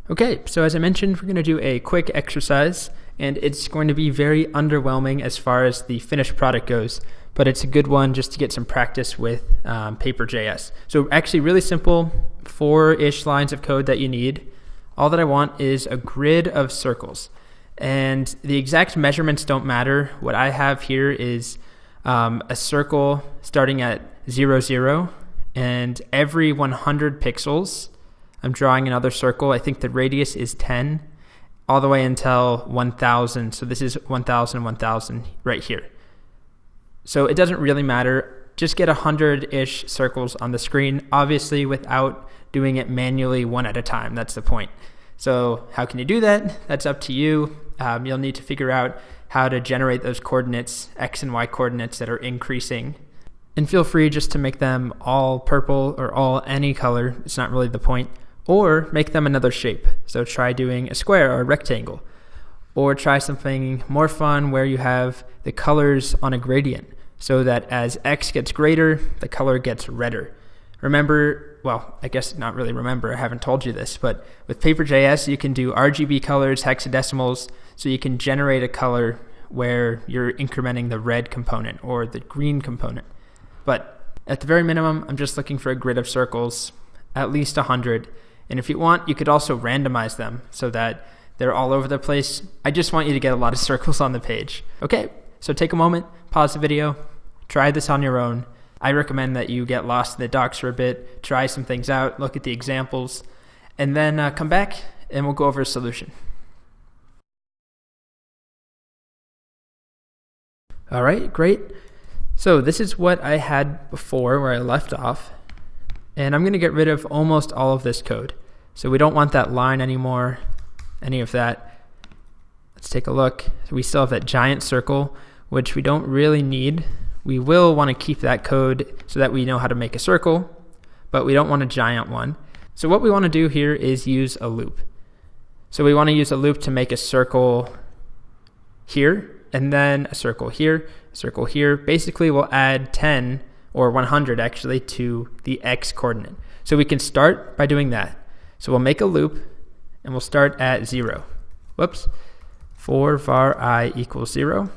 Okay, so as I mentioned, we're going to do a quick exercise, and it's going to be very underwhelming as far as the finished product goes, but it's a good one just to get some practice with Paper.js. So actually really simple, 4-ish lines of code that you need. All that I want is a grid of circles, and the exact measurements don't matter. What I have here is a circle starting at 0, 0, and every 100 pixels, I'm drawing another circle. I think the radius is 10 all the way until 1000. So this is 1000, 1000 right here. So it doesn't really matter. Just get 100-ish circles on the screen, obviously without doing it manually one at a time. That's the point. So how can you do that? That's up to you. You'll need to figure out how to generate those coordinates, X and Y coordinates that are increasing. And feel free just to make them all purple or all any color. It's not really the point. Or make them another shape. So try doing a square or a rectangle. Or try something more fun where you have the colors on a gradient, so that as X gets greater, the color gets redder. Remember, well, I guess not really remember, I haven't told you this, but with Paper.js, you can do RGB colors, hexadecimals, so you can generate a color where you're incrementing the red component or the green component. But at the very minimum, I'm just looking for a grid of circles, at least 100. And if you want, you could also randomize them so that they're all over the place. I just want you to get a lot of circles on the page. Okay, so take a moment, pause the video, try this on your own. I recommend that you get lost in the docs for a bit, try some things out, look at the examples, and then come back and we'll go over a solution. All right, great. So this is what I had before where I left off. And I'm going to get rid of almost all of this code. So we don't want that line anymore, any of that. Let's take a look. So we still have that giant circle, which we don't really need. We will want to keep that code so that we know how to make a circle, but we don't want a giant one. So what we want to do here is use a loop. So we want to use a loop to make a circle here, and then a circle here, a circle here. Basically, we'll add 10 or 100 actually to the X coordinate. So we can start by doing that. So we'll make a loop and we'll start at 0. Whoops. For var I equals 0.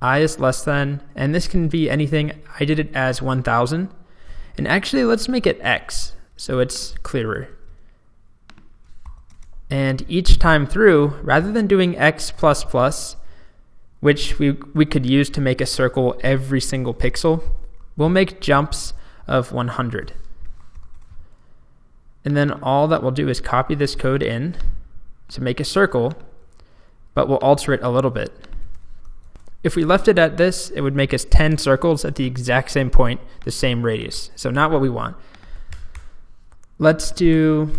I is less than, and this can be anything. I did it as 1000. And actually let's make it X so it's clearer. And each time through, rather than doing X plus plus, which we could use to make a circle every single pixel, we'll make jumps of 100. And then all that we'll do is copy this code in to make a circle, but we'll alter it a little bit. If we left it at this, it would make us 10 circles at the exact same point, the same radius. So not what we want. Let's do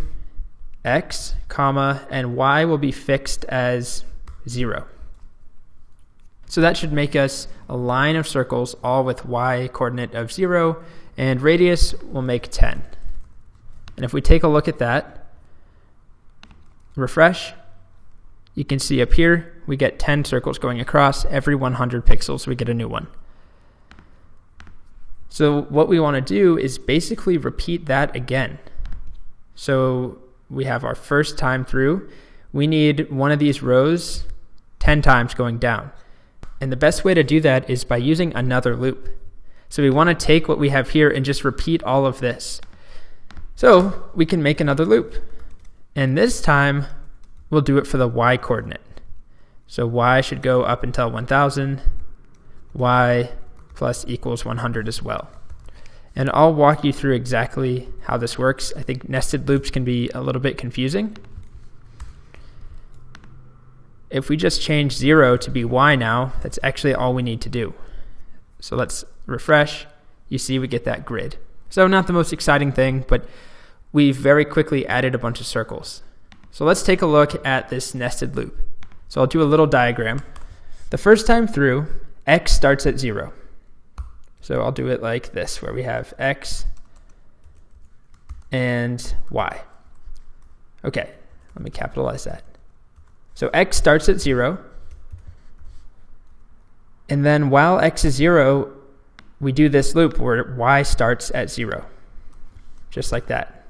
X, comma, and Y will be fixed as 0. So that should make us a line of circles, all with Y coordinate of 0, and radius will make 10. And if we take a look at that, refresh, you can see up here, we get 10 circles going across. Every 100 pixels, we get a new one. So what we want to do is basically repeat that again. So we have our first time through. We need one of these rows 10 times going down. And the best way to do that is by using another loop. So we want to take what we have here and just repeat all of this. So we can make another loop. And this time, we'll do it for the Y coordinate. So Y should go up until 1000, Y plus equals 100 as well. And I'll walk you through exactly how this works. I think nested loops can be a little bit confusing. If we just change 0 to be Y now, that's actually all we need to do. So let's refresh. You see we get that grid. So not the most exciting thing, but we've very quickly added a bunch of circles. So let's take a look at this nested loop. So I'll do a little diagram. The first time through, X starts at 0. So I'll do it like this, where we have X and Y. Okay, let me capitalize that. So X starts at 0. And then while X is 0, we do this loop where Y starts at 0. Just like that.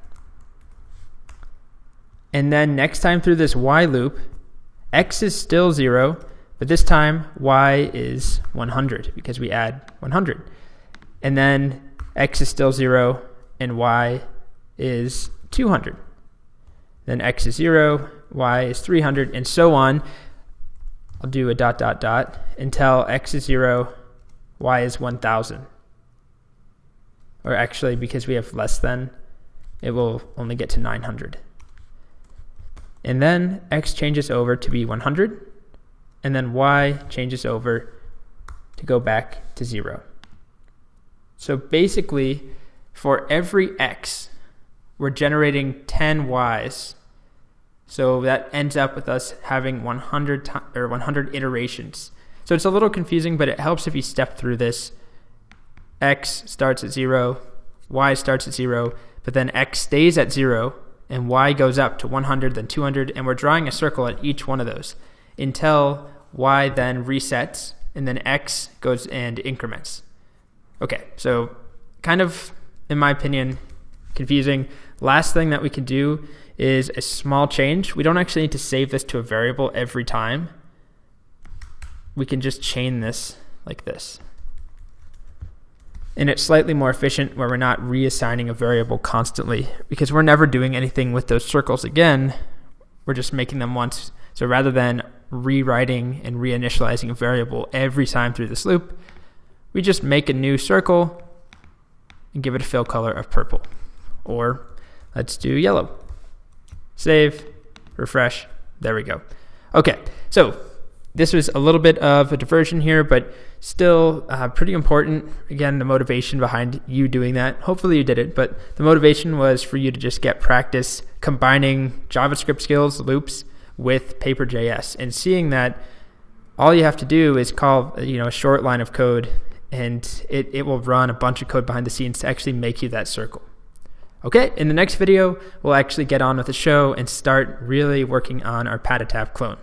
And then next time through this while loop, x is still 0, but this time y is 100 because we add 100. And then x is still 0 and y is 200. Then x is 0, y is 300, and so on. I'll do a ... until x is 0, y is 1000. Or actually, because we have less than, it will only get to 900. And then x changes over to be 100, and then y changes over to go back to 0. So basically, for every x, we're generating 10 y's. So that ends up with us having 100 iterations. So it's a little confusing, but it helps if you step through this. X starts at 0, y starts at 0, but then x stays at 0, and y goes up to 100, then 200, and we're drawing a circle at each one of those until y then resets, and then x goes and increments. Okay, so kind of, in my opinion, confusing. Last thing that we can do is a small change. We don't actually need to save this to a variable every time. We can just chain this like this. And it's slightly more efficient where we're not reassigning a variable constantly because we're never doing anything with those circles again. We're just making them once. So rather than rewriting and reinitializing a variable every time through this loop, we just make a new circle and give it a fill color of purple. Or let's do yellow. Save, refresh, there we go. Okay, so this was a little bit of a diversion here, but still pretty important. Again, the motivation behind you doing that, hopefully you did it, but the motivation was for you to just get practice combining JavaScript skills, loops, with Paper.js, and seeing that all you have to do is call a short line of code, and it will run a bunch of code behind the scenes to actually make you that circle. Okay, in the next video, we'll actually get on with the show and start really working on our Patatab clone.